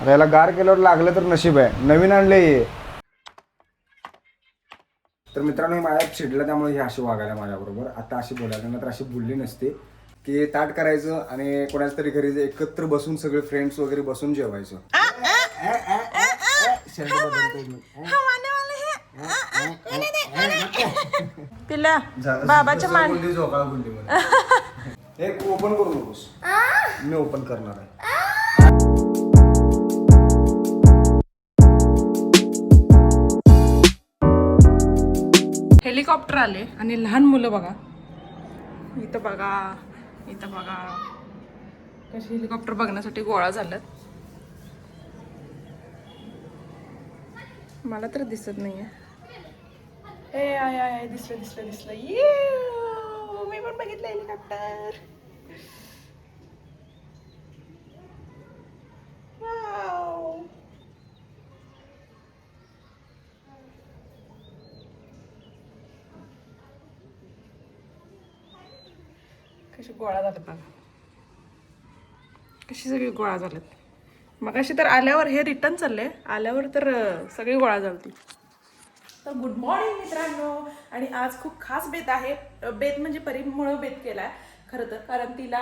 आता याला गार केल्यावर लागलं तर नशीब आहे, नवीन आणले हे. तर मित्रांनो, माझ्या चिडलं त्यामुळे हे अशी वागायला माझ्याबरोबर. आता अशी बोलायला नंतर अशी बोलली नसते की ताट करायचं आणि कोणाच तरी घरी एकत्र बसून सगळे फ्रेंड्स वगैरे बसून जेवायचं. पिल्या बाबाच्या मान हे ओपन करू नकोस, मी ओपन करणार आहे. हेलिकॉप्टर आले आणि लहान मुलं बघा, इथं बघा, इथं बघा कशी हेलिकॉप्टर बघण्यासाठी गोळा झालं. मला तर दिसत नाहीये. ए आय आय, दिसलं दिसलं दिसलं. मी पण बघितलं हेलिकॉप्टर. वाव. कशी गोळा झालेत बघा, कशी सगळी गोळा झालेत. मग अशी तर आल्यावर हे रिटर्न चालले, आल्यावर तर सगळी गोळा झालती. तर गुड मॉर्निंग मित्रांनो. आणि आज खूप खास बेत आहे. बेत म्हणजे परीमुळं बेत केलाय खरं तर, कारण तिला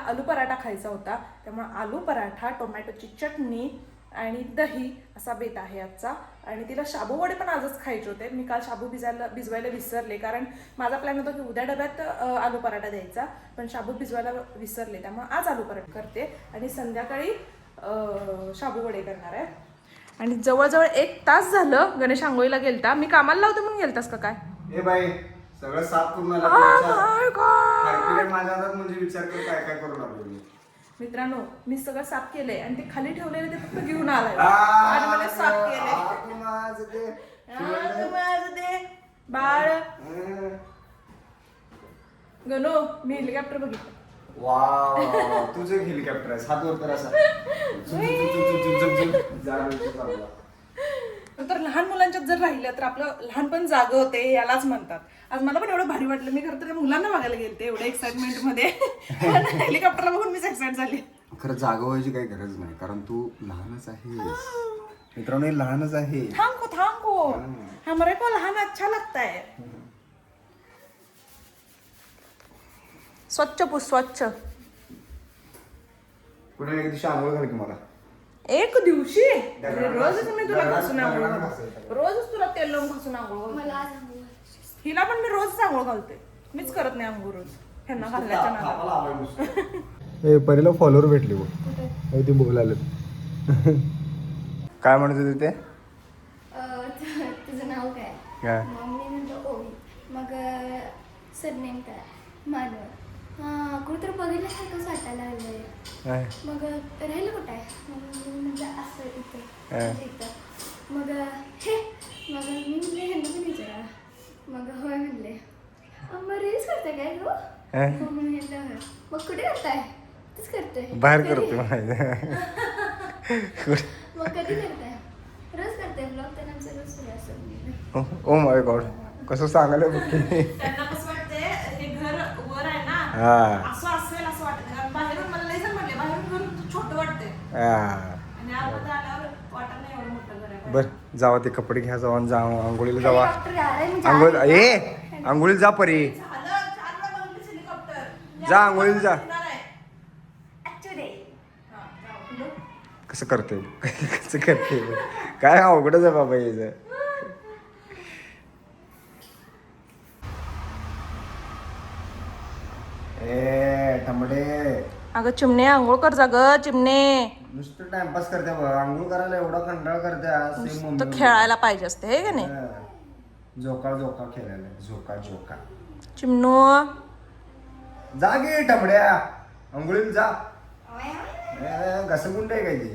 आलू पराठा खायचा होता. त्यामुळे आलू पराठा, टोमॅटोची चटणी आणि दही असा बेत आहे आजचा. आणि तिला शाबू वडे पण आजच खायचे होते. मी काल शाबू भिजवायला विसरले, कारण माझा प्लॅन होता की उद्या डब्यात आलू पराठा द्यायचा, पण शाबू भिजवायला विसरले. त्यामुळे आज आलू पराठा करते आणि संध्याकाळी शाबू वडे करणार आहे. आणि जवळजवळ 1 तास झालं गणेश आंघोळीला गेलता. मी कामाला लावते म्हणून गेलतास का काय? ए बाई, सगळं साफ करून आला माझ्या हातात, म्हणजे विचार कर काय काय करून आलो मी. मित्रांनो, मी सगळं साफ केलंय आणि ते खाली ठेवलेले ते फक्त घेऊन आलाय आणि मला साफ केले. माझं ते बाळ गणू, मी हेलिकॉप्टर बघितलं. वाव, तुझं हेलिकॉप्टर आहे, हात वर कर असा. तर लहान मुलांच्यात जर राहिलं तर आपलं लहानपण जागं होते, यालाच म्हणतात. आज मला पण एवढं भारी वाटलं. मी खरं तर मुलांना बघायला गेलते एवढ्या एक्साइटमेंट मध्ये, पण हेलिकॉप्टरला बघून मीच एक्साइट झाली. खरं जागा व्हायची काही गरज नाही, कारण तू लहानच आहेस मित्रांनो, हे लहानच आहे. थांबो हमारे को लहान अच्छा लगता है. स्वच्छ पुस, स्वच्छ. कुठे एक दिवशी आंघोळ घाल की मला. एक दिवशी? रोजच मी तुला घासून आंघोळ घालते, रोजच तुला तेल लावून घासून आंघोळ घालते. हिला पण मी रोजच आंघोळ घालते, मीच करत नाही आंघोळ रोज ह्यांना घालण्याच्या नादात. परीला फॉलोअर भेटले ती बोलायला. काय म्हणत होते ते? तुझं नाव काय? मग मी म्हणतो ओवी. मग सरनेम काय? मानव. हां, कुठेतरी बघितल्यासारखं वाटायला लागलंय. मग राहिलं कुठं आहे? मग म्हणजे असं इथं. मग हे मग मी म्हणले ह्यांना पण विचारा. मग होय म्हणले. मग रील्स करते काय तू? मग मी म्हटलं होय. मग कुठे करताय? तेच करतोय. बाहेर करतो. मग कधी करताय? रोज करते ब्लॉग, तर आमचं रोज सुरू असं. ओ माय गॉड, कसं सांगायला बघ. त्यांना कसं वाटतंय, हे घर वर आहे ना, असं असेल असं वाटतं. कारण बाहेरून मला लई जण म्हणले, बाहेरून घर छोटं वाटतंय आणि आतमध्ये आल्यावर वाटत नाही एवढं मोठं घर आहे. बर, जावा ते कपडे घ्या, जावा आंघोळीला जावा. आंघोळ आंघोळीला जा परी, जा आंघोळीला जा. कसं करते काय अवघडच आहे बाबा याचं. ए ठमडे, अगं चिमणे आंघोळ कर जा ग चिमणे. नुसतं टाइमपास करते बघ, आंघोळ करायला एवढा कंटाळ करते. तर खेळायला पाहिजे असते हे का नाही? झोका खेळायला, झोका चिमणू जा गे टमड्या, आंघोळीला जा. घसगुंड आहे काय ती?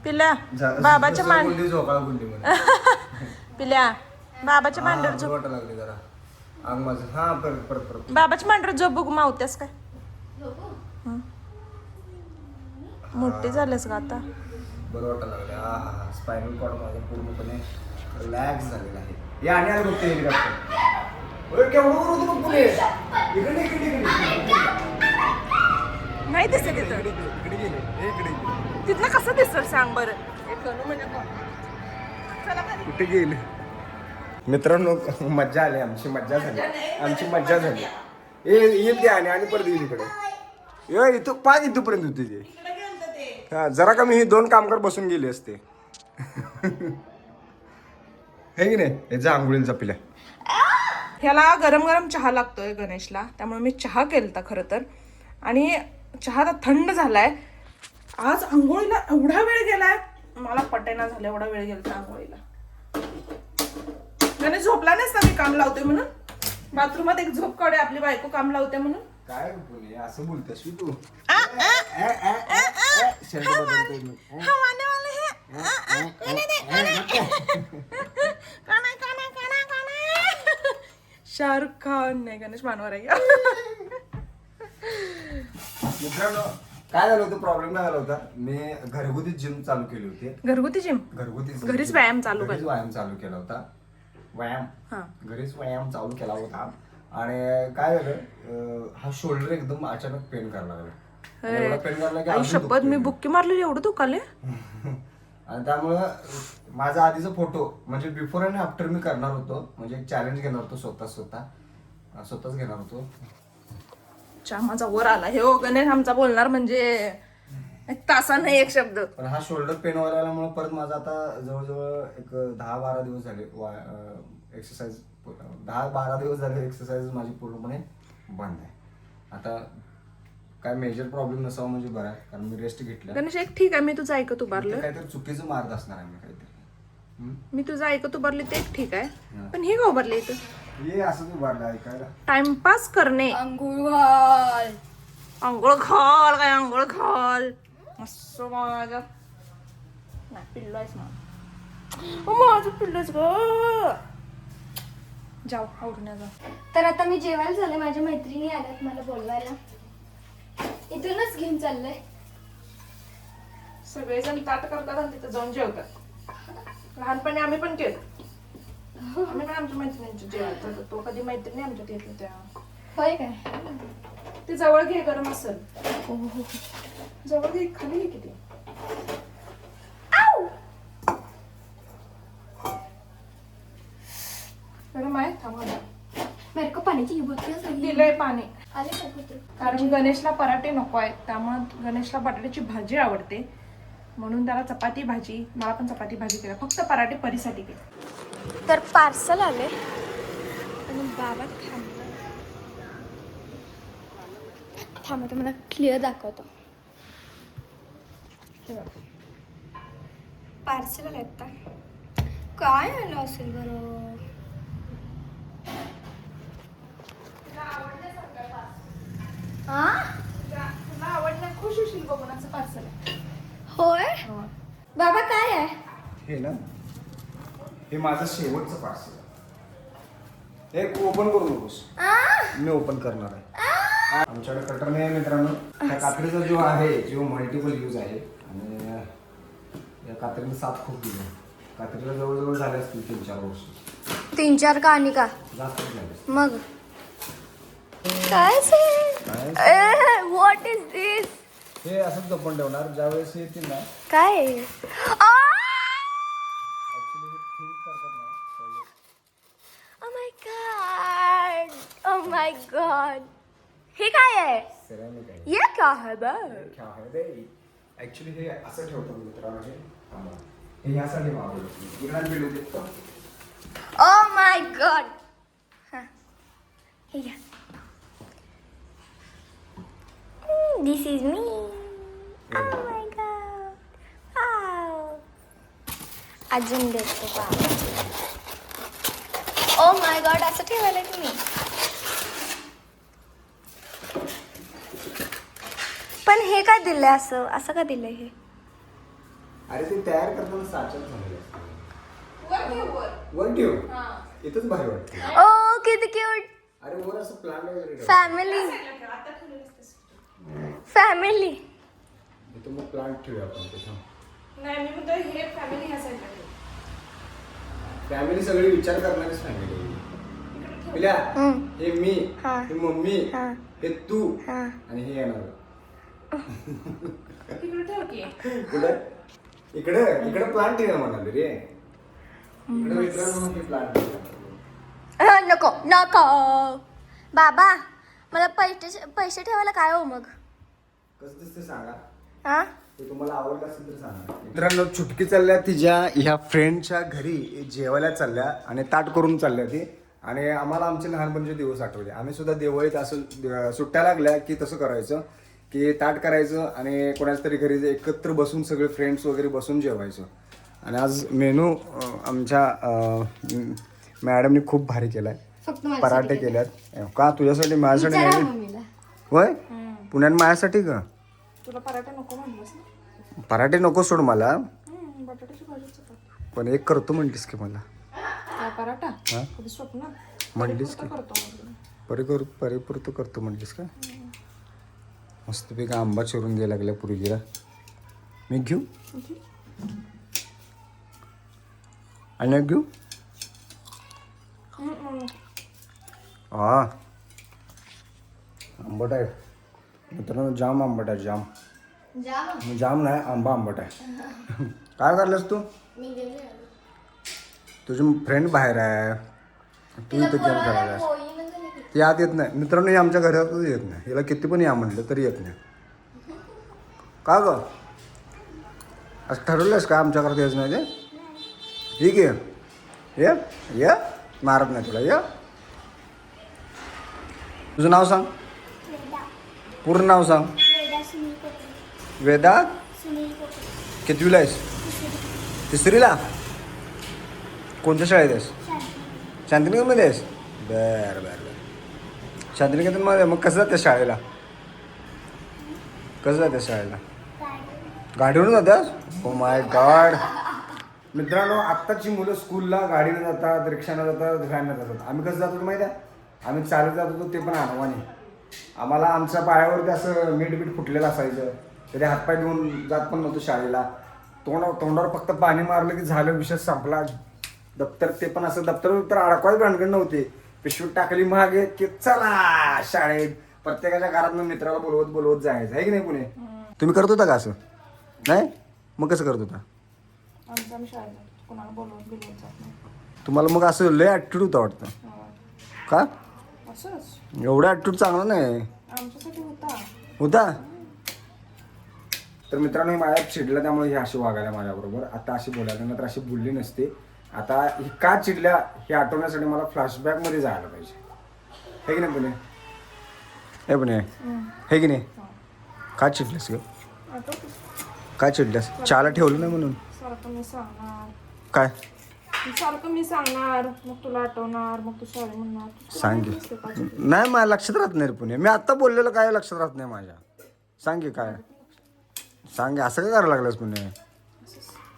पिल्या बाबाच्या गुंडी झोका गुंडी पिल्या बाबाच्या मांडीवर झोप. वाटा लागली जरा अंग माझं. हा परत बाबाच्या मांडीवर झोप बघू, मावत्यास काय? मोठी झालीस का आता? बरं वाटा लागले. हा स्पायनल कॉर्ड माझा पूर्णपणे रिलॅक्स झालेला आहे. या आणि आलं बघते हेलिकॉप्टर. केवढं होतं बघ पुढे, इकडे तिथं इकडे गेले इकडे तिथनं कसं दिसतं सांग बरं. हे गणू म्हणजे कोण? चला बरं. कुठे गेले मित्रांनो. मज्जा आली, आमची मज्जा झाली, आमची मज्जा झाली. येईल ते आणि परत येईल इकडे. इथं पाच इथपर्यंत होते ते. इकडे गेलतं ते. हा जरा कमी ही 2 कामगार बसून गेले असते. हे की नाही याचा आंघोळीचा पिल्या. ह्याला गरम गरम चहा लागतोय गणेशला, त्यामुळे मी चहा केलता खरं तर. आणि चहा आता थंड झालाय. आज आंघोळीला एवढा वेळ गेलाय, मला पटेना झालं एवढा वेळ गेला आंघोळीला. गणेश झोपला नाहीस ना मी काम लावते म्हणून. बाथरूमात एक झोप काढे, आपली बायको काम लावते म्हणून. काय बोले असं बोलतेस तू. शाहरुख खान नाही, गणेश मानवर आहे. मित्रांनो काय झालं होतं, प्रॉब्लेम काय झाला होता. मी घरगुती जिम चालू केली होती. घरगुती जिम, घरगुती घरीच व्यायाम चालू घरीच व्यायाम चालू केला होता. हा. घरीच व्यायाम चालू केला होता. आणि काय झालं, हा शोल्डर एकदम अचानक पेन करायला लागला. आणि एवढा पेन करायला की आई अजून शपथ, दुखतोय. मी बुक्की मारलेली एवढं दुखाले. आणि त्यामुळं माझा आधीचा फोटो म्हणजे बिफोर आणि आफ्टर मी करणार होतो. म्हणजे एक चॅलेंज घेणार होतो, स्वतःच घेणार होतो. माझा वर आला हे. हो गणेश आमचा बोलणार म्हणजे एक तासानं एक शब्द. पण हा शोल्डर पेन व्हायला लागल्यामुळे परत माझा आता जवळजवळ एक 10-12 दिवस झाले एक्सरसाइज. 10-12 दिवस झाले एक्सरसाइज माझी पूर्णपणे बंद आहे. आता काय मेजर प्रॉब्लेम नसावा म्हणजे बरं आहे, कारण मी रेस्ट घेतला. गणेश एक ठीक आहे, मी तुझं ऐकत उभारलं. काहीतरी चुकीचं मार्ग असणार आहे मी काहीतरी. मी तुझं ऐकत उभारले ते एक ठीक आहे, पण हे का उभारले इथं? ये असं तू वाढलं ऐकायला. टाइमपास करणे. अंघोळ घाल. आंघोळ घाल काय आंघोळ घाल. मस्त माझ्या नाही पिल्लो आहेस माझं पिल्लोच ग. जाऊ आवडून या जाऊ. तर आता मी जेवायला झाले, माझ्या मैत्रिणी आल्यात मला बोलवायला. इथूनच घेऊन चाललंय. सगळेजण ताट करतात आणि तिथं जाऊन जेवतात. लहानपणी आम्ही पण केलं. आम्ही पण आमच्या मैत्रिणींच्या जेवायला जातो. तो कधी मैत्रिणी आमच्यात येत होत्या. होय काय? ते जवळ घे, गरम असेल. जवळ घे, खाली घे किती. गरम आहे, थांबा. मेरे को पानी की बोतल दिलंय पाणी. आले का पुत्र? कारण गणेशला पराठे नको आहेत, त्यामुळे गणेशला बटाट्याची भाजी आवडते म्हणून त्याला चपाती भाजी, मला पण चपाती भाजी केला. फक्त पराठे परीसाठी केले. तर पार्सल आले आणि बाबा थांबा तुम्हाला क्लिअर दाखवतो. पार्सल आले आता. काय आलं असेल बरं? तुला आवडलं, खुश होशील बघून. असं पार्सल आहे. होय बाबा काय आहे हे ना, हे माझं शेवटचं पार्सल. हे ओपन करू नकोस, मी ओपन करणार आहे. आमच्याकडे कटर नाही आहे मित्रांनो. त्या कात्रीचा जो आहे, जो मल्टिपल यूज आहे. आणि या कात्रीने 7 खूप दिले. कात्रीला जवळजवळ झाले असतील 3-4 वर्ष. 3-4 का आणि का जास्त झाले. मग काय व्हॉट इज दिस? हे असंच जपून ठेवणार, ज्यावेळेस येतील ना. काय ऍक्च्युली हे थिंक करतात ना. ओ my God, O my god. हे काय आहे? सिरेमिक आहे. ये क्या है बे? क्या है बे? ऍक्च्युली हे असं ठेवतो मित्रांनो. हे यासाठी वापरतो. इकडे बिल देतो. Oh my god. हे घ्या. This is me. Oh my god. अजून देतो का? ओ माय गॉड, असं ठेवायला तुम्ही. पण हे काय दिलंय असं? असं का दिलंय हे? अरे ते तयार करताना साचत झालेलं असतं. वर ठेव. इथंच भारी वाटतं. ओ किती क्यूट. अरे वर असं प्लांट वगैरे ठेव. Family family. इथं मग प्लांट ठेवूया आपण तिथं. नाही, मी म्हणतो हे फॅमिली ह्या साईडला ठेव. फॅमिली सगळी विचार करणारीच फॅमिली. हे मी, हा. हे मम्मी, हा. हे तू हा. आणि हे येणार. तिकडे ठेव की. कुठे इकडे प्लांट आहे म्हणाले रे. इकडे मित्रांनो प्लांट नको नको बाबा, मला पैसे ठेवायला काय हो मग? कसं दिसते सांगा. हा ते तुम्हाला आवडलं असेल तर सांगा. मित्रांनो छुटकी चालल्या तिच्या ह्या फ्रेंडच्या घरी जेवायला चालल्या आणि ताट करून चालल्या ती. आणि आम्हाला आमचे लहानपणीचे दिवस आठवले. आम्ही सुद्धा देवळीत असं सुट्ट्या लागल्या की तसं करायचं की ताट करायचं आणि कोणाच्या तरी घरी एकत्र बसून सगळे फ्रेंड्स वगैरे बसून जेवायचं. आणि आज मेनू आमच्या मॅडमनी खूप भारी केलाय. फक्त पराठे केल्यात. का तुझ्यासाठी माझ्यासाठी नाही? मम्मीला होय पुण्यात माझ्यासाठी का? तुला पराठा नको म्हणलंस ना? पराठे नको सोड मला, बटाट्याची भाजी चपाती. पण एक करतो म्हणलीस की मला. काय पराठा? हा कधी स्वप्न म्हणलीस की करतो. परिपुरतं करतो म्हणलीस का? मस्तपैकी आंबा चिरून द्यायला लागल्या पुरगीला. मी घेऊ आणि घेऊ. हा आंबट आहे मित्रांनो, जाम आंबट आहे. जाम नाही, आंबट आहे. काय करलंस तू? तुझी फ्रेंड बाहेर आहे, तू इथं गेम खेळायलास. ती आत येत नाही मित्रांनो, हे आमच्या घरातच येत नाही. हिला किती पण या म्हटलं तरी येत नाही. का ग असं ठरवलंस का आमच्या घरात यायचं नाही ते? ठीक आहे ये मारत नाही तुला. ये तुझं नाव सांग, पूर्ण नाव सांग. वेदा कितवीला आहेस? तिसरीला. कोणत्या शाळेत आहेस? शांतिनिकेतनमध्ये आहेस? बरं शांतिनिकेतनमध्ये. मग कसं जाते शाळेला? गाडीवरून जात्यास? ओ माय गॉड. मित्रांनो आत्ताची मुलं स्कूलला गाडीने जातात, रिक्षाने जातात, व्हॅनने जातात. आम्ही कसं जात होतो माहिती आहे? आम्ही चालत जात होतो, ते पण अनवाणी. आम्हाला आमच्या पायावरती असं मीठ फुटलेलं असायचं, तरी हातपाय धुवून जात पण नव्हतं शाळेला. तोंडावर फक्त पाणी मारलं की झालं, विषय संपला. दप्तर ते पण असं दप्तर अडकवायची भानगड नव्हते. पिशवीत टाकली मागे की चला शाळेत. प्रत्येकाच्या घरात मित्राला बोलवत जायचं आहे की नाही पुणे? तुम्ही करत होता का असं? नाही मग कसं करत होता? कोणाला बोलवत जात नाही. तुम्हाला मग असं लय ॲटिट्यूड होता वाटतं का? असंच एवढा ॲटिट्यूड चांगला नाही आमच्यासाठी होता. तर मित्रांनो माझ्या चिडल्या, त्यामुळे हे अशी वागायला माझ्याबरोबर. आता अशी बोलायला नंतर अशी बोलली नसते. आता ही का चिडल्या हे आठवण्यासाठी मला फ्लॅशबॅकमध्ये जायला पाहिजे. हे की नाही पुणे? हे पुणे हे की नाही? का चिडल्यास ग? काय चिडल्यास? चहाला ठेवलं नाही म्हणून? सारखं मी सांगणार काय? मी सांगणार, मग तुला आठवणार, मग तू सॉरी म्हणणार. सांगे नाही, माझ्या लक्षात राहत नाही रे पुणे. मी आत्ता बोललेलं काय लक्षात राहत नाही माझ्या. सांगे काय? सांगे असं काय करायला लागलंस पुणे?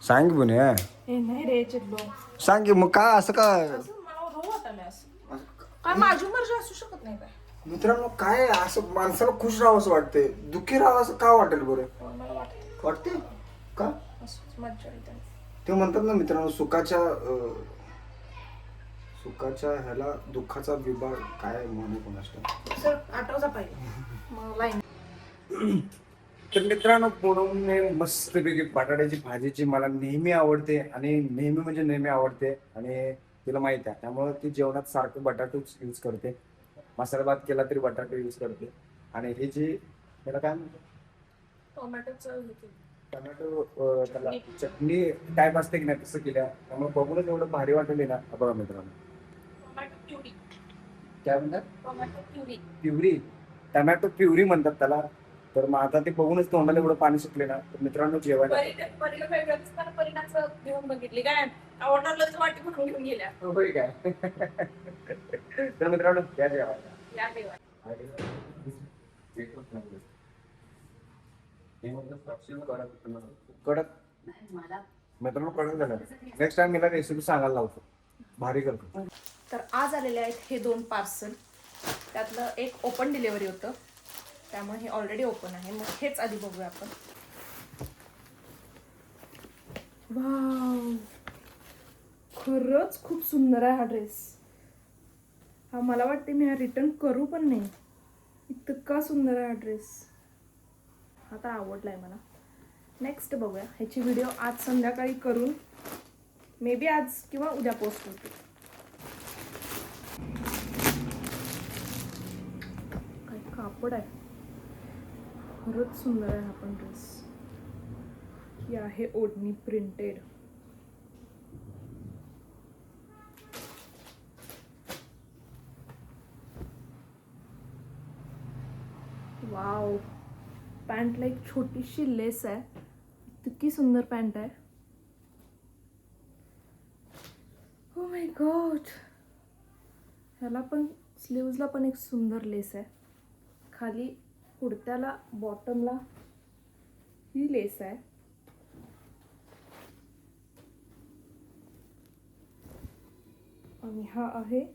सांग पुणे. नाही रे चिडलो. सांगे मग काय असं काय? मला रोग वाटायला असं काय माझी मर्जी असू शकत नाही काय? मित्रांनो काय असं माणसाला खुश राहावं असं वाटतंय, दुःखी राहावं असं का वाटेल बरं? मला वाटते का? असंच मज्जा येते. ते म्हणतात ना मित्रांनो, सुखाच्या ह्याला दुःखाचा विभाग काय म्हणू कोणाचं सर आठवजा पाहिजे मग लाईन. तर मित्रांनो पूनमने मस्तपैकी बटाट्याची भाजीची मला नेहमी आवडते आणि नेहमी आवडते आणि तिला माहित आहे. त्यामुळे ती जेवणात सारखं बटाटोच यूज करते. मसाला भात केला तरी बटाटो यूज करते. आणि हे जी त्याला काय म्हणतात, टोमॅटो त्याला चटणी टाईप असते की नाही तसं केल्या. त्यामुळे बघूनच एवढं भारी वाटले ना. बघा मित्रांनो काय म्हणतात, प्युरी, टोमॅटो प्युरी म्हणतात त्याला. तर मग आता ते बघूनच तोंडाला एवढं पाणी सुटले ना. तर मित्रांनो जेवायला घेऊन बघितली काय आवडणार वाटी म्हणून घेऊन गेल्या. होय काय? तर मित्रांनो या जेवायला कडक मित्रांनो कडक झालं. नेक्स्ट टाइम मला रेसिपी सांगायला लावतो, भारी करतो. तर आज आलेले आहेत हे 2 पार्सल. त्यातलं एक ओपन डिलिव्हरी होतं, त्यामुळे हे ऑलरेडी ओपन आहे. मग हेच आधी बघूया आपण. वाव, खरंच खूप सुंदर आहे हा ड्रेस. हा मला वाटते मी हा रिटर्न करू पण नाही, इतका सुंदर आहे हा ड्रेस. हा तर आवडलाय मला. नेक्स्ट बघूया, ह्याची व्हिडिओ आज संध्याकाळी करून मे बी आज किंवा उद्या पोस्ट होते. काय कापड आहे, खरंच सुंदर आहे हा पण ड्रेस. ही आहे ओढणी प्रिंटेड. वाव, पॅन्टला एक छोटीशी लेस आहे, इतकी सुंदर पॅन्ट आहे. ओ माय गॉड. ह्याला पण स्लीव्जला पण एक सुंदर लेस आहे. खाली कुर्त्याला बॉटमला ही लेस आहे. आणि हा आहे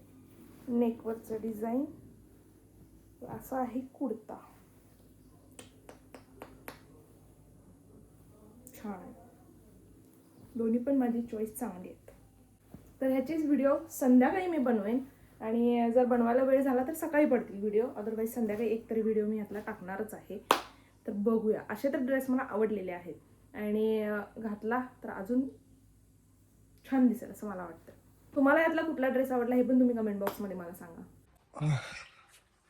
नेकवरचा डिझाईन. असा आहे कुर्ता. छान आहे, दोन्ही पण माझी चॉईस चांगली आहेत. तर ह्याचीच व्हिडिओ संध्याकाळी मी बनवेन, आणि जर बनवायला वेळ झाला तर सकाळी पडतील व्हिडिओ, अदरवाईज संध्याकाळी एक तरी व्हिडिओ मी ह्यातला टाकणारच आहे. तर बघूया. असे तर ड्रेस मला आवडलेले आहेत, आणि घातला तर अजून छान दिसेल असं मला वाटतं. तुम्हाला यातला कुठला ड्रेस आवडला हे पण तुम्ही कमेंट बॉक्समध्ये मला सांगा.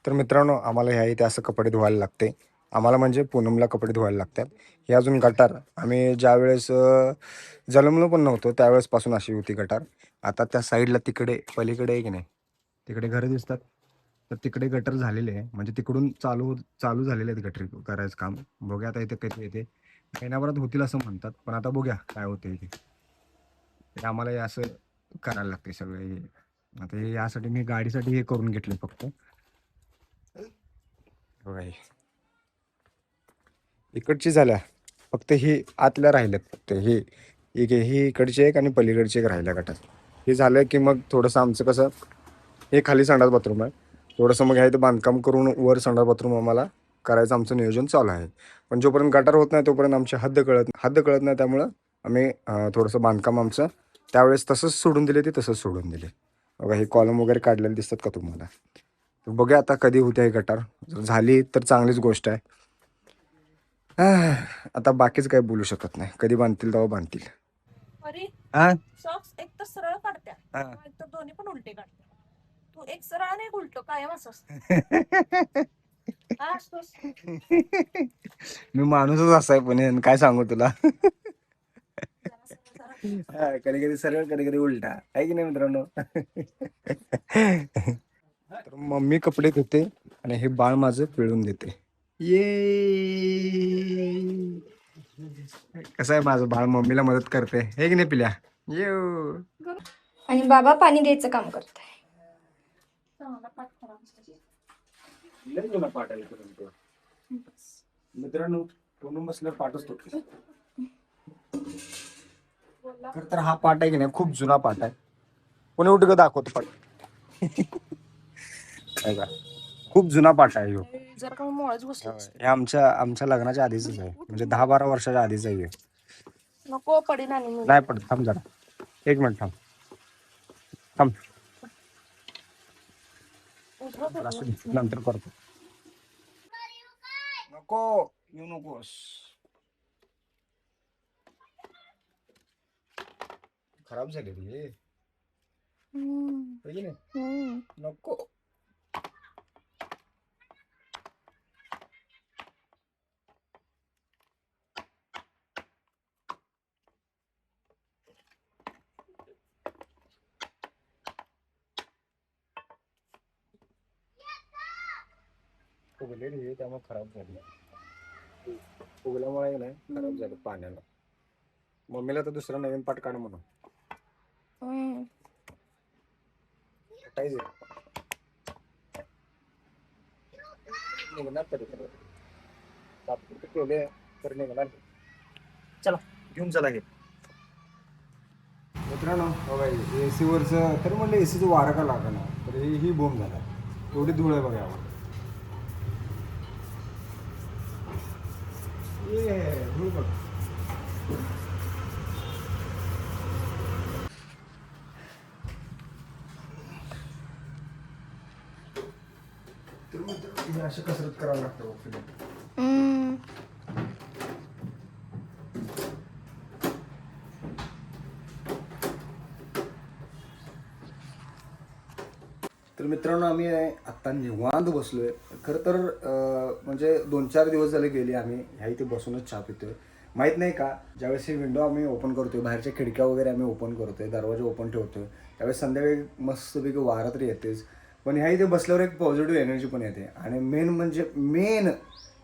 तर मित्रांनो, आम्हाला ह्या इथे असं कपडे धुवायला लागते. आम्हाला म्हणजे पूनमला कपडे धुवायला लागतात. हे अजून गटार आम्ही ज्या वेळेस जन्मलो पण नव्हतो त्यावेळेसपासून अशी होती गटार. आता त्या साईडला तिकडे पलीकडे आहे की नाही, तिकडे घरं दिसतात, तर तिकडे गटर झालेले आहे. म्हणजे तिकडून चालू झालेले आहेत गटर करायचं काम. बघूया आता इथे कधी येते. महिन्याभरात होतील असं म्हणतात, पण आता बघूया काय होते इथे. ते आम्हाला हे असं करायला लागते सगळे हे. आता हे यासाठी मी गाडीसाठी हे करून घेतले फक्त. बघा हे इकडची झाल्या, फक्त ही आतल्या राहिल्यात. फक्त हे ही इकडची एक आणि पलीकडची एक राहिल्या गटार. हे झालं की मग थोडंसं आमचं कसं, हे खाली संडास बाथरूम आहे, थोडंसं मग ह्या बांधकाम करून वर संडास बाथरूम आम्हाला करायचं आमचं नियोजन चालू आहे. पण जोपर्यंत गटार होत नाही तोपर्यंत आमची हद्द कळत नाही. त्यामुळं आम्ही थोडंसं बांधकाम आमचं त्यावेळेस तसंच सोडून दिले, ते तसंच सोडून दिले. बघा हे कॉलम वगैरे काढलेले दिसतात का तुम्हाला. तर बघूया आता कधी होते हे गटार. जर झाली तर चांगलीच गोष्ट आहे. आता बाकीच काही बोलू शकत नाही. कधी बांधतील तेव्हा बांधतील. अरे हा सॉक्स एक तर सरळ काढत्या, एक तर दोन्ही पण उलटे काढत्या. तू एक सरळ आणि एक उलट कायम असंच असतोस. मी माणूसच असाय, पण काय सांगू तुला. कधी कधी सरळ, कधी कधी उलटा आहे की नाही मित्रांनो. तर मम्मी कपडे धुते आणि हे बाळ माझं पिळून देते. ये कसं आहे माझं बाळ मम्मीला मदत करते, हे की नाही पिल्या. ये आणि बाबा पाणी द्यायचं काम करताय. मित्रांनो, पूनम बसल्यावर पाठच तुटली. तर हा पाट आहे की नाही, खूप जुना पाट आहे. कोणी उठ दाखवतो पाट. खूप जुना पाट आहे ह्यो. जर का मोळच घुसला हे आमच्या लग्नाच्या आधीच आहे, म्हणजे 10-12 वर्षाच्या आधीच आहे. नको पडेल. आणि नाही पडत. थांब जरा, एक मिनिट थांब. नंतर करतो. नको येऊ नकोस. खराब झाले रे. नको. फुगले रे, त्यामुळे खराब झाले. फुगल्यामुळे नाही खराब झालं पाण्याला. मम्मीला तर दुसरा नवीन पाट काढ म्हणून. चला घेऊन चला. हे मित्रांनो बघा, एसी वरच तर म्हणलं एसीचं वारं का लागणार, तर ही बोंब झाला. एवढी धूळ आहे बघा यावर. धूळ बघ. तर मित्रांनो अशी कसरत करावं लागतं बघ. मित्रांनो आम्ही आत्ता निवांत बसलोय. खरं तर म्हणजे 2-4 दिवस झाले गेले आम्ही ह्या इथे बसूनच चहा पितोय. माहीत नाही का, ज्यावेळेस ही विंडो आम्ही ओपन करतोय, बाहेरच्या खिडक्या वगैरे आम्ही ओपन करतोय, दरवाजा ओपन ठेवतोय, त्यावेळेस संध्याकाळी मस्तपैकी वारा तरी येतेच. पण ह्या इथे बसल्यावर एक पॉझिटिव्ह एनर्जी पण येते. आणि मेन म्हणजे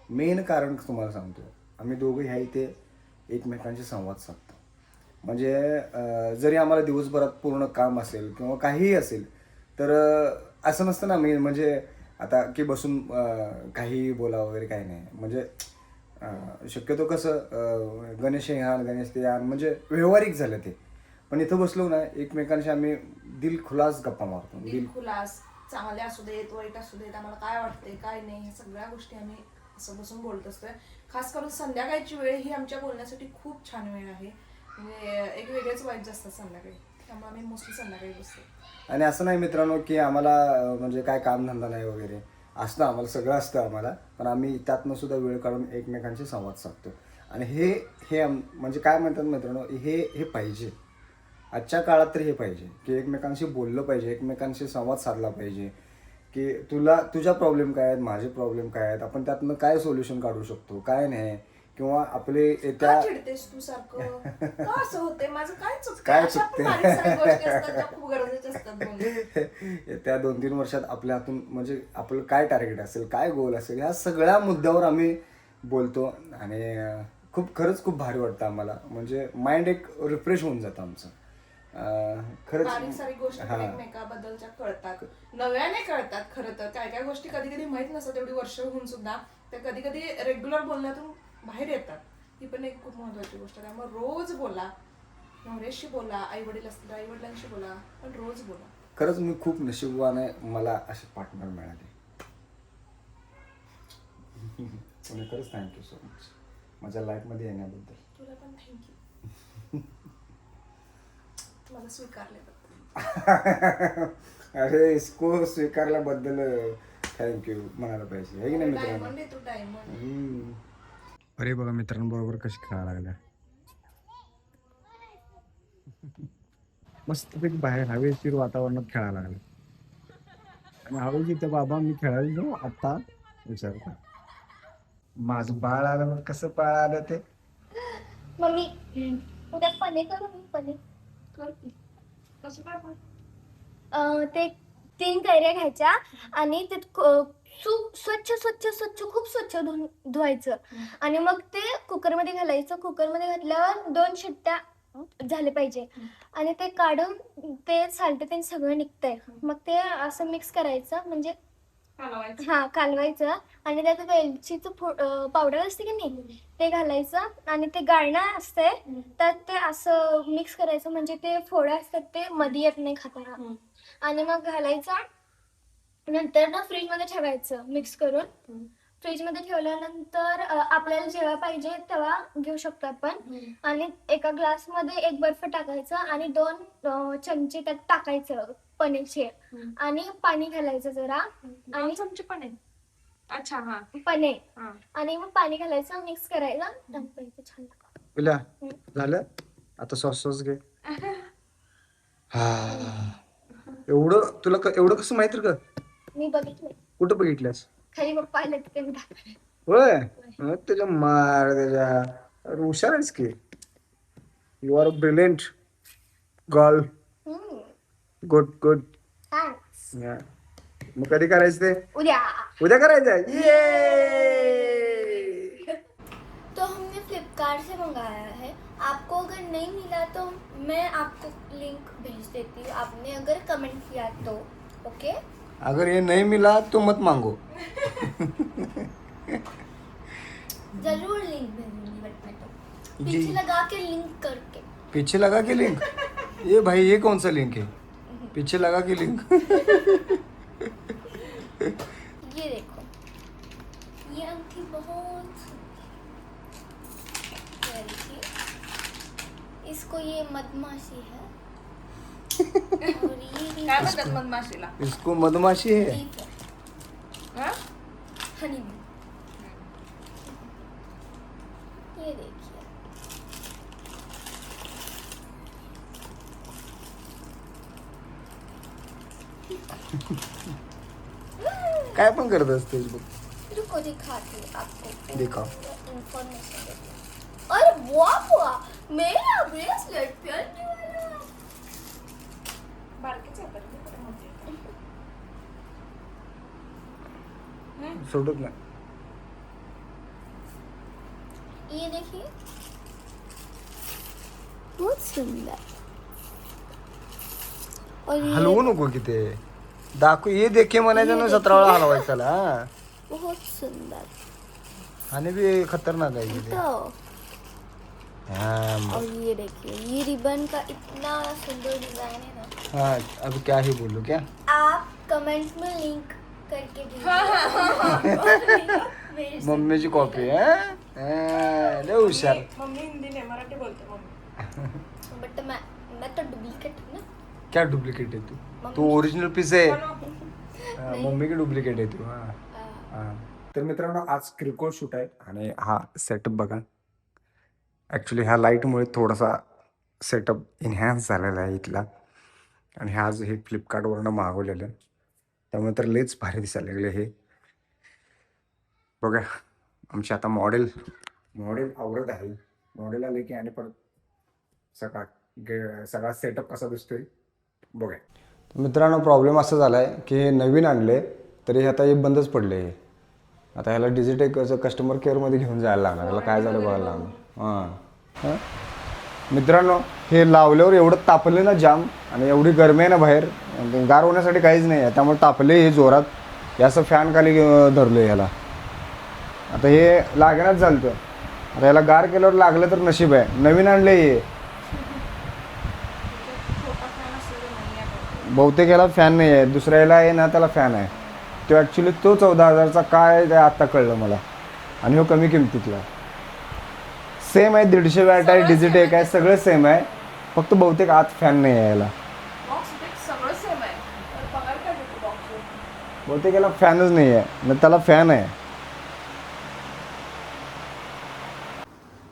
मेन कारण तुम्हाला सांगतो, आम्ही दोघं ह्या इथे एकमेकांशी संवाद साधतो. म्हणजे जरी आम्हाला दिवसभरात पूर्ण काम असेल किंवा काहीही असेल तर असं नसतं ना, मी म्हणजे आता की बसून काहीही बोला वगैरे काही नाही. म्हणजे शक्यतो कसं गणेश हे आण गणेश ते आण म्हणजे व्यावहारिक झालं ते. पण इथं बसलो ना, एकमेकांशी आम्ही दिलखुलास गप्पा मारतो. दिलखुलास, चांगले असू देत वाईट असू देत, आम्हाला काय वाटते काय नाही हे सगळ्या गोष्टी आम्ही असं बसून बोलत असतोय. खास करून संध्याकाळची वेळ ही आमच्या बोलण्यासाठी खूप छान वेळ आहे. म्हणजे एक वेगळेच वाईब्स असतात संध्याकाळी, त्यामुळे आम्ही मोस्टली संध्याकाळी बसतो. आणि असं नाही मित्रांनो की आम्हाला म्हणजे काय कामधंदा नाही वगैरे असतं, आम्हाला सगळं असतं आम्हाला. पण आम्ही त्यातनं सुद्धा वेळ काढून एकमेकांशी संवाद साधतो. आणि हे म्हणजे काय म्हणतात मित्रांनो, हे पाहिजे आजच्या काळात. तर हे पाहिजे की एकमेकांशी बोललं पाहिजे, एकमेकांशी संवाद साधला पाहिजे की तुझा प्रॉब्लेम काय आहेत, माझे प्रॉब्लेम काय आहेत, आपण त्यातनं काय सोल्युशन काढू शकतो काय नाही. किंवा आपले का चिडतेस तू सारखं, का असं होते, माझं काय चुकतं, काय अशा पण चुकते? बारीक सारीक गोष्टी असतात ज्या खूप गरजेच्या असतात बोलणं. त्या 2-3 वर्षात आपल्या हातून म्हणजे आपलं काय टार्गेट असेल, काय गोल असेल, ह्या सगळ्या मुद्द्यावर आम्ही बोलतो. आणि खरंच खूप भारी वाटतं आम्हाला. म्हणजे माइंड एक रिफ्रेश होऊन जातं आमचं. खरंच बारीक सारीक गोष्टी पण एकमेकाबद्दलच्या कळतात, नव्याने कळतात. खरं तर काय काय गोष्टी कधी कधी माहित नसतात एवढी वर्ष होऊन सुद्धा, त्या कधी कधी रेग्युलर बोलण्यातून बाहेर येतात. ही पण एक खूप महत्वाची गोष्ट आहे. त्यामुळे रोज बोला, नवऱ्याशी बोला, आई वडील असतील आई वडिलांशी बोला, पण रोज बोला. खरंच मी खूप नशीबवान आहे, मला असे पार्टनर मिळाले. खरंच थँक्यू सो मच माझ्या लाईफमध्ये येण्याबद्दल. तुला पण थँक्यू मला स्वीकारल्याबद्दल. अरे इसको स्वीकारल्याबद्दल थँक्यू म्हणायला पाहिजे, आहे की नाही मित्रांनो. डायमंड आहे तू, डायमंड. अरे बघा मित्रांबरोबर कशी खेळायला लागल्या. मस्तपैकी बाहेर हवेशीर वातावरणात खेळायला लागले. आणि हवेची तर बाबा मी खेळायला जाऊ आता विचार कर. माझं बाळ आलं मग कसं बाळ आलं ते. मम्मी उद्या पनीर करू, मी पनीर करते कसं काय पण. ते 3 कैऱ्या घ्यायच्या आणि ते स्वच्छ स्वच्छ स्वच्छ खूप स्वच्छ धुवायचं. आणि मग ते कुकरमध्ये घालायचं. कुकरमध्ये घातल्यावर 2 शिट्ट्या झाले पाहिजे. आणि ते काढून ते साल्ट ते सगळं निघतंय. मग ते असं मिक्स करायचं, म्हणजे कालवायचं. आणि त्यात वेलचीचं पावडर असते की नाही ते घालायचं. आणि ते गाळणं असतंय त्यात ते असं मिक्स करायचं, म्हणजे ते फोडं असतात ते मध्ये येत नाही खाताना. आणि मग घालायचं, नंतर ना फ्रीजमध्ये ठेवायचं मिक्स करून. फ्रीजमध्ये ठेवल्यानंतर आपल्याला जेव्हा पाहिजे तेव्हा घेऊ शकतो आपण. आणि एका ग्लासमध्ये 1 बर्फ टाकायचं आणि 2 चमचे त्यात टाकायचं पनीरचे. आणि पाणी घालायचं जरा. आणि चमचे पण आहे. अच्छा हा पनीर. आणि मग पाणी घालायचं, मिक्स करायचं, छान बोला झालं. आता सॉस घे. एवढं तुला एवढं कसं माहिती का. मी बघितलंय. कुठं बघितलंस. खाली पप्पा आले तिथे दाखवले. होय त्याच्या मार त्याच्या हुशार आहेस की. You are a brilliant girl. Good good. Thanks. मग कधी करायचं ते. उद्या करायचं. तो हमने फ्लिपकार्ट से मंगाया है. आपको अगर नहीं मिला तो मैं आपको लिंक भेज देती हूँ. आपने अगर कमेंट किया तो ओके. अगर ये नहीं मिला तो मत मांगो. जरूर लिंक भेजूंगी बट मैं तो पीछे लगा के लिंक करके. पीछे लगा के लिंक. ये भाई ये कौन सा लिंक है. पीछे लगा के लिंक. ये देखो, ये अंगूठी बहुत प्यारी थी. इसको ये मधमाशी है. और ये काय म्हणतात मधमाशीला. इसको मधमाशी है. हनी. ये देखिए. काय पण करत असतेस बघ. रुको दिखाती हूँ आपको दिखाओ. इंफॉर्मेशन देती हूँ. अरे वाह मेरा ब्रेसलेट प्यार वाला. बारकेच आहे पण, कुठे मोठे आहे. सोडत नाही. ये देखिए बहुत सुंदर. और ये हलवू नको की ते दाखव. हे देखे म्हणायचं ना 17 वेळा हलवायचं त्याला. हा. बहुत सुंदर. आणि बी खतरनाक आहे की ते. तो हाँ और ये देखिए ये रिबन का इतना सुंदर डिजाइन है ना. हाँ, अभी क्या ही बोलूं क्या. आप कमेंट में लिंक करके दीजिए. मम्मीची कॉपी आहे. लय हुशार. मम्मी हिंदी नाही, मराठी बोलते मम्मी. बट मैं तो डुप्लीकेट हूँ ना. क्या डुप्लिकेट आहे तू. तू ओरिजिनल पीस आहे. हाँ, मम्मी की डुप्लिकेट आहे तू. हा. तर मित्रांनो आज किरकोळ शूट आहे आणि हा सेटअप बघा. ॲक्च्युली ह्या लाईटमुळे थोडासा सेटअप इन्हॅन्स झालेला आहे इथला. आणि हे आज हे फ्लिपकार्टवरनं मागवलेलं आहे. त्यामुळे तर लयच भारी दिसायला लागले हे. बघा आमची आता मॉडेल आवडत आहे. मॉडेल आले की आणि परत सगळा सेटअप कसा दिसतोय बघा. मित्रांनो प्रॉब्लेम असा झाला आहे की हे नवीन आणले तरी आता हे बंदच पडले. हे आता ह्याला डिजिटेकचं कस्टमर केअरमध्ये घेऊन जायला लागणार. ह्याला काय झालं बघायला लागणार. हां मित्रांनो हे लावल्यावर एवढं तापले ना जाम आणि एवढी गरमी आहे ना बाहेर. गार होण्यासाठी काहीच नाही आहे. त्यामुळे तापले हे जोरात. हे असं फॅन खाली धरलं ह्याला. आता हे लागेनाच झालं तर आता ह्याला गार केल्यावर लागलं तर नशीब आहे. नवीन आणले हे. बहुतेक याला फॅन नाही आहे. दुसऱ्या याला आहे ना त्याला फॅन आहे. तो ॲक्च्युली तो 14,000चा काय ते आत्ता कळलं मला. आणि हो कमी किमतीतला सेम आहे. 150 वॅट आहे. डिजिटेक आहे. सगळं सेम आहे. फक्त बहुतेक आत फॅन नाही आहे याला. सगळं सेम आहे. पगार काय देतो बॉक्स. बहुतेक याला फॅनच नाही आहे. मग त्याला फॅन आहे.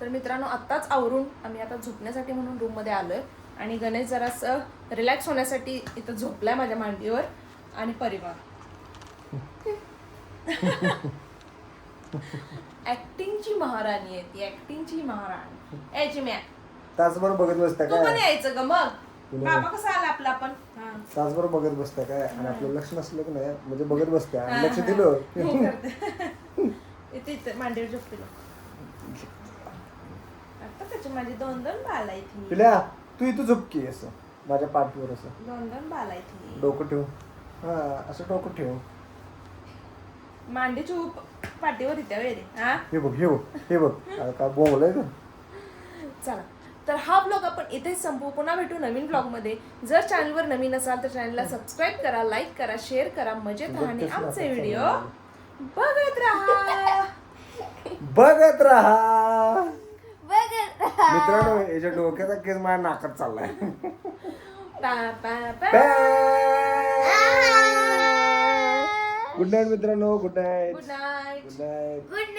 तर मित्रांनो आत्ताच आवरून आम्ही आता झोपण्यासाठी म्हणून रूममध्ये आलोय आणि गणेश जरासं रिलॅक्स होण्यासाठी इथं झोपलाय माझ्या मांडीवर. आणि परिवार ऍक्टिंगची महाराणी आहे ती. ऍक्टिंगची महाराणी. ए चिम्या तासभर बघत बसता तू पण यायचं ग मग. बाबा कसा आला आपला आपण. तासभर बघत बसता काय. आणि आपलं लक्ष नसलं की नाही म्हणजे बघत बसत्या. लक्ष दिलं इथे मांडीवर झोपते. आता त्याची माझी 2-2 बाल आहे ती. पिल्या तू इथं झोपकी असं माझ्या पाठीवर असं 2-2 बाल आहे ती. डोकं ठेव. हा असं डोकं ठेव. मांडीची उप पाठीवर येते वेळी. हा हे बघ हे बघ काय बोंबलंय का. चला तर हा ब्लॉग आपण इथेच संपवू. पुन्हा भेटू नवीन ब्लॉग मध्ये. जर चॅनलवर नवीन असाल तर चॅनलला सबस्क्राईब करा, लाईक करा, शेअर करा. मजेत राहा आणि आमचे व्हिडिओ बघत राहा. मित्रांनो याच्या डोक्याचा केस माझ्या नाकात चाललाय. गुड नाईट मित्रांनो. Good night. Good night. Good night. Good